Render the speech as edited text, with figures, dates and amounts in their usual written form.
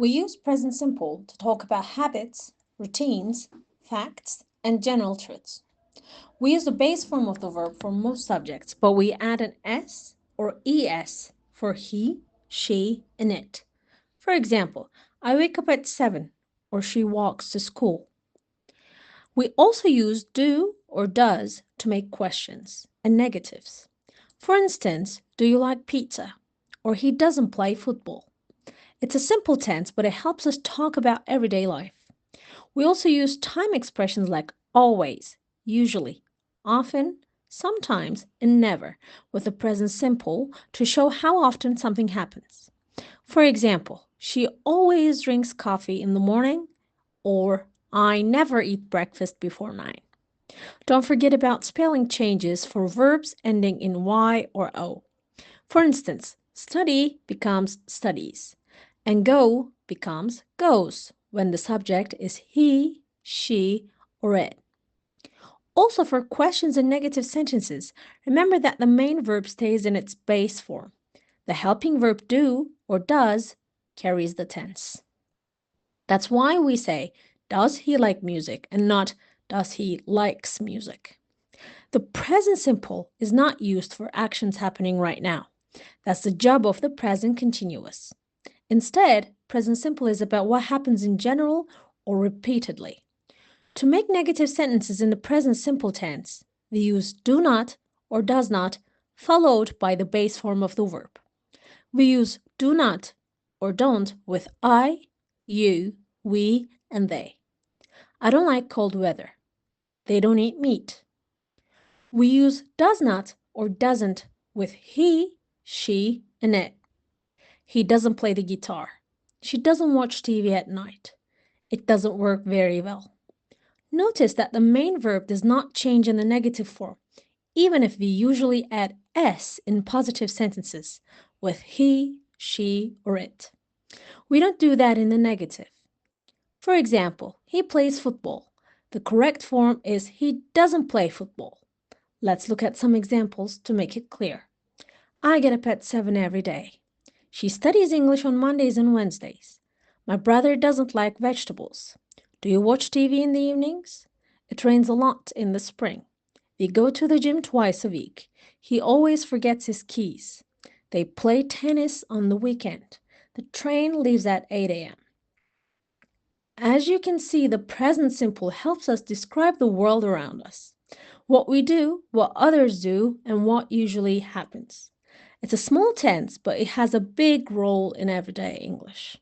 We use present simple to talk about habits, routines, facts, and general truths. We use the base form of the verb for most subjects, but we add an S or ES for he, she, and it. For example, I wake up at 7 or she walks to school. We also use do or does to make questions and negatives. For instance, do you like pizza? Or he doesn't play football. It's a simple tense, but it helps us talk about everyday life. We also use time expressions like always, usually, often, sometimes, and never with the present simple to show how often something happens. For example, she always drinks coffee in the morning, or I never eat breakfast before 9. Don't forget about spelling changes for verbs ending in Y or O. For instance, study becomes studies, and go becomes goes when the subject is he, she, or it. Also, for questions and negative sentences, remember that the main verb stays in its base form. The helping verb do or does carries the tense. That's why we say, does he like music, and not does he likes music. The present simple is not used for actions happening right now. That's the job of the present continuous. Instead, present simple is about what happens in general or repeatedly. To make negative sentences in the present simple tense, we use do not or does not followed by the base form of the verb. We use do not or don't with I, you, we, and they. I don't like cold weather. They don't eat meat. We use does not or doesn't with he, she, and it. He doesn't play the guitar. She doesn't watch TV at night. It doesn't work very well. Notice that the main verb does not change in the negative form, even if we usually add s in positive sentences with he, she, or it. We don't do that in the negative. For example, he plays football. The correct form is he doesn't play football. Let's look at some examples to make it clear. I get up at 7 every day. She studies English on Mondays and Wednesdays. My brother doesn't like vegetables. Do you watch TV in the evenings? It rains a lot in the spring. We go to the gym twice a week. He always forgets his keys. They play tennis on the weekend. The train leaves at 8 a.m. As you can see, the present simple helps us describe the world around us. What we do, what others do, and what usually happens. It's a small tense, but it has a big role in everyday English.